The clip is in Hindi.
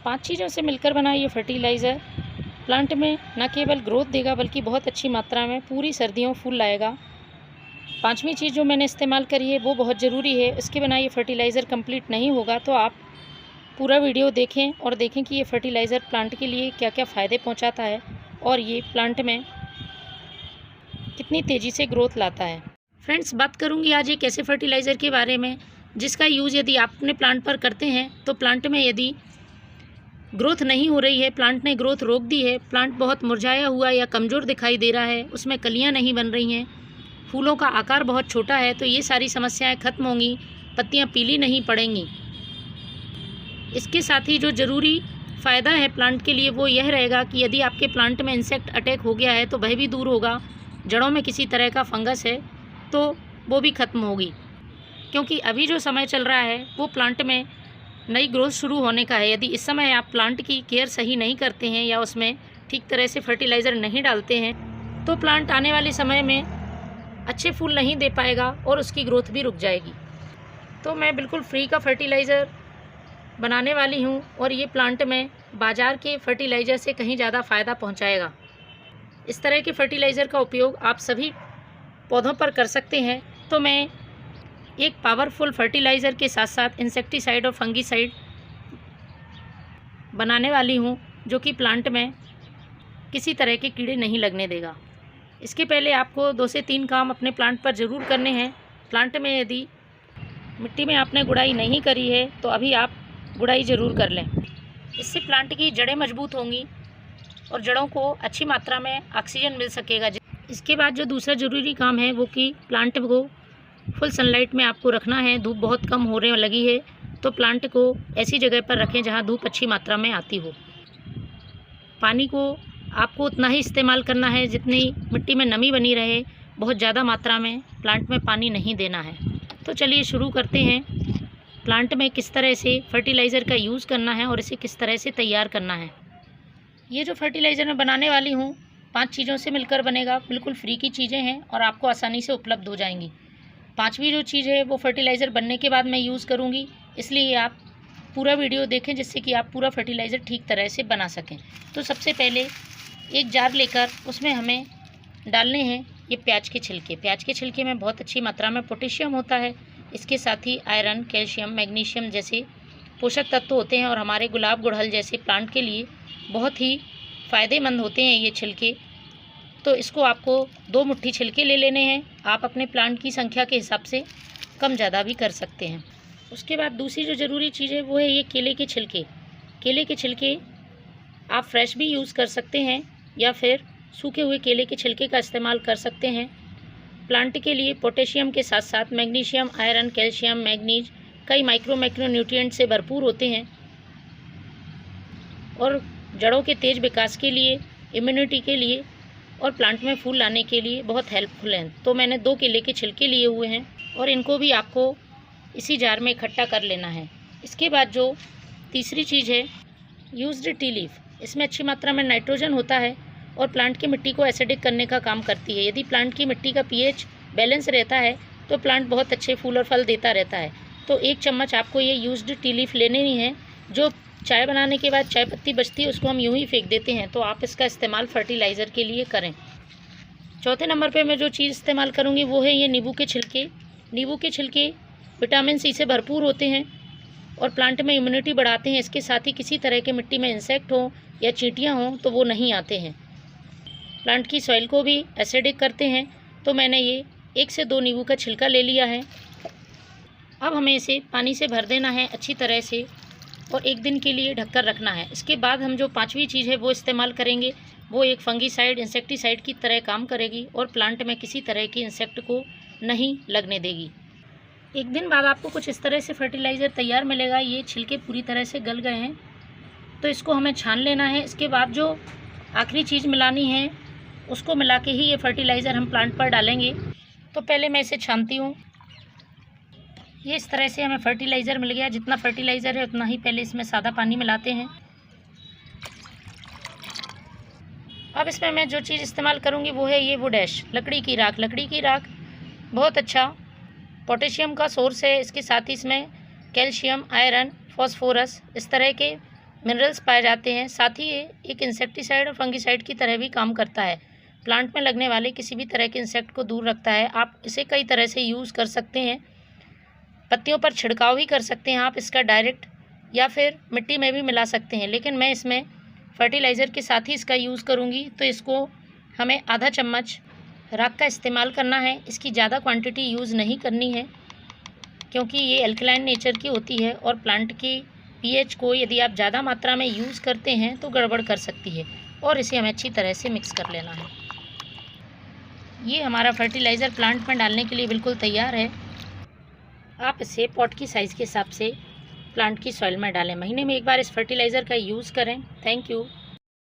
5 चीज़ों से मिलकर बना ये फर्टिलाइज़र प्लांट में न केवल ग्रोथ देगा बल्कि बहुत अच्छी मात्रा में पूरी सर्दियों फूल लाएगा। 5वीं चीज़ जो मैंने इस्तेमाल करी है वो बहुत ज़रूरी है, इसके बिना ये फर्टिलाइज़र कंप्लीट नहीं होगा। तो आप पूरा वीडियो देखें और देखें कि ये फर्टिलाइज़र प्लांट के लिए क्या क्या फ़ायदे पहुंचाता है और ये प्लांट में कितनी तेज़ी से ग्रोथ लाता है। फ्रेंड्स, बात करूंगी आज एक ऐसे फर्टिलाइज़र के बारे में जिसका यूज़ यदि आप अपने प्लांट पर करते हैं तो प्लांट में यदि ग्रोथ नहीं हो रही है, प्लांट ने ग्रोथ रोक दी है, प्लांट बहुत मुरझाया हुआ या कमज़ोर दिखाई दे रहा है, उसमें कलियां नहीं बन रही हैं, फूलों का आकार बहुत छोटा है, तो ये सारी समस्याएं खत्म होंगी, पत्तियां पीली नहीं पड़ेंगी। इसके साथ ही जो ज़रूरी फ़ायदा है प्लांट के लिए वो यह रहेगा कि यदि आपके प्लांट में इंसेक्ट अटैक हो गया है तो वह भी दूर होगा, जड़ों में किसी तरह का फंगस है तो वो भी ख़त्म होगी। क्योंकि अभी जो समय चल रहा है वो प्लांट में नई ग्रोथ शुरू होने का है। यदि इस समय आप प्लांट की केयर सही नहीं करते हैं या उसमें ठीक तरह से फर्टिलाइज़र नहीं डालते हैं तो प्लांट आने वाले समय में अच्छे फूल नहीं दे पाएगा और उसकी ग्रोथ भी रुक जाएगी। तो मैं बिल्कुल फ्री का फर्टिलाइज़र बनाने वाली हूँ और ये प्लांट में बाज़ार के फर्टिलाइज़र से कहीं ज़्यादा फ़ायदा पहुँचाएगा। इस तरह के फर्टिलाइज़र का उपयोग आप सभी पौधों पर कर सकते हैं। तो मैं एक पावरफुल फर्टिलाइज़र के साथ साथ इंसेक्टिसाइड और फंगीसाइड बनाने वाली हूँ जो कि प्लांट में किसी तरह के कीड़े नहीं लगने देगा। इसके पहले आपको 2 से 3 काम अपने प्लांट पर ज़रूर करने हैं। प्लांट में यदि मिट्टी में आपने गुड़ाई नहीं करी है तो अभी आप गुड़ाई ज़रूर कर लें। इससे प्लांट की जड़ें मजबूत होंगी और जड़ों को अच्छी मात्रा में ऑक्सीजन मिल सकेगा। इसके बाद जो दूसरा ज़रूरी काम है वो कि प्लांट को फुल सनलाइट में आपको रखना है। धूप बहुत कम होने लगी है तो प्लांट को ऐसी जगह पर रखें जहां धूप अच्छी मात्रा में आती हो। पानी को आपको उतना ही इस्तेमाल करना है जितनी मिट्टी में नमी बनी रहे, बहुत ज़्यादा मात्रा में प्लांट में पानी नहीं देना है। तो चलिए शुरू करते हैं प्लांट में किस तरह से फर्टिलाइज़र का यूज़ करना है और इसे किस तरह से तैयार करना है। ये जो फर्टिलाइज़र मैं बनाने वाली हूँ 5 चीज़ों से मिलकर बनेगा, बिल्कुल फ्री की चीज़ें हैं और आपको आसानी से उपलब्ध हो जाएंगी। 5वीं जो चीज़ है वो फर्टिलाइज़र बनने के बाद मैं यूज़ करूँगी, इसलिए आप पूरा वीडियो देखें जिससे कि आप पूरा फर्टिलाइज़र ठीक तरह से बना सकें। तो सबसे पहले एक जार लेकर उसमें हमें डालने हैं ये प्याज के छिलके। प्याज के छिलके में बहुत अच्छी मात्रा में पोटेशियम होता है, इसके साथ ही आयरन, कैल्शियम, मैग्नीशियम जैसे पोषक तत्व होते हैं और हमारे गुलाब गुड़हल जैसे प्लांट के लिए बहुत ही फ़ायदेमंद होते हैं ये छिलके। तो इसको आपको 2 मुट्ठी छिलके ले लेने हैं। आप अपने प्लांट की संख्या के हिसाब से कम ज़्यादा भी कर सकते हैं। उसके बाद दूसरी जो ज़रूरी चीज़ है वो है ये केले के छिलके। केले के छिलके आप फ्रेश भी यूज़ कर सकते हैं या फिर सूखे हुए केले के छिलके का इस्तेमाल कर सकते हैं। प्लांट के लिए पोटेशियम के साथ साथ मैग्नीशियम, आयरन, कैल्शियम, मैग्नीज कई माइक्रो न्यूट्रिएंट से भरपूर होते हैं और जड़ों के तेज़ विकास के लिए, इम्यूनिटी के लिए और प्लांट में फूल लाने के लिए बहुत हेल्पफुल हैं। तो मैंने 2 केले के छिलके लिए हुए हैं और इनको भी आपको इसी जार में इकट्ठा कर लेना है। इसके बाद जो तीसरी चीज़ है यूज्ड टी लीफ, इसमें अच्छी मात्रा में नाइट्रोजन होता है और प्लांट की मिट्टी को एसिडिक करने का काम करती है। यदि प्लांट की मिट्टी का पीएच बैलेंस रहता है तो प्लांट बहुत अच्छे फूल और फल देता रहता है। तो 1 चम्मच आपको ये यूज्ड टी लीफ लेने ही है। जो चाय बनाने के बाद चाय पत्ती बचती है उसको हम यूं ही फेंक देते हैं, तो आप इसका इस्तेमाल फर्टिलाइज़र के लिए करें। चौथे नंबर पे मैं जो चीज़ इस्तेमाल करूँगी वो है ये नींबू के छिलके। नींबू के छिलके विटामिन सी से भरपूर होते हैं और प्लांट में इम्यूनिटी बढ़ाते हैं। इसके साथ ही किसी तरह के मिट्टी में इंसेक्ट हो या चींटियाँ हों तो वो नहीं आते हैं। प्लांट की सॉइल को भी एसिडिक करते हैं। तो मैंने ये 1 से 2 नींबू का छिलका ले लिया है। अब हमें इसे पानी से भर देना है अच्छी तरह से और 1 दिन के लिए ढककर रखना है। इसके बाद हम जो 5वीं चीज़ है वो इस्तेमाल करेंगे, वो एक फंगीसाइड, इंसेक्टिसाइड की तरह काम करेगी और प्लांट में किसी तरह की इंसेक्ट को नहीं लगने देगी। 1 दिन बाद आपको कुछ इस तरह से फर्टिलाइज़र तैयार मिलेगा। ये छिलके पूरी तरह से गल गए हैं तो इसको हमें छान लेना है। इसके बाद जो आखिरी चीज़ मिलानी है उसको मिला के ही ये फर्टिलाइज़र हम प्लांट पर डालेंगे। तो पहले मैं इसे छानती हूँ। ये इस तरह से हमें फर्टिलाइज़र मिल गया। जितना फर्टिलाइज़र है उतना ही पहले इसमें सादा पानी मिलाते हैं। अब इसमें मैं जो चीज़ इस्तेमाल करूँगी वो है ये वुड ऐश, लकड़ी की राख। लकड़ी की राख बहुत अच्छा पोटेशियम का सोर्स है। इसके साथ ही इसमें कैल्शियम, आयरन, फॉस्फोरस इस तरह के मिनरल्स पाए जाते हैं। साथ ही ये एक इंसेक्टिसाइड और फंगिसाइड की तरह भी काम करता है। प्लांट में लगने वाले किसी भी तरह के इंसेक्ट को दूर रखता है। आप इसे कई तरह से यूज़ कर सकते हैं। पत्तियों पर छिड़काव भी कर सकते हैं आप इसका डायरेक्ट, या फिर मिट्टी में भी मिला सकते हैं, लेकिन मैं इसमें फर्टिलाइज़र के साथ ही इसका यूज़ करूँगी। तो इसको हमें आधा चम्मच राख का इस्तेमाल करना है। इसकी ज़्यादा क्वांटिटी यूज़ नहीं करनी है, क्योंकि ये एल्कलाइन नेचर की होती है और प्लांट की पीएच को यदि आप ज़्यादा मात्रा में यूज़ करते हैं तो गड़बड़ कर सकती है। और इसे हमें अच्छी तरह से मिक्स कर लेना है। ये हमारा फर्टिलाइज़र प्लांट में डालने के लिए बिल्कुल तैयार है। आप इसे पॉट की साइज़ के हिसाब से प्लांट की सॉइल में डालें। महीने में एक बार इस फर्टिलाइज़र का यूज़ करें। Thank you.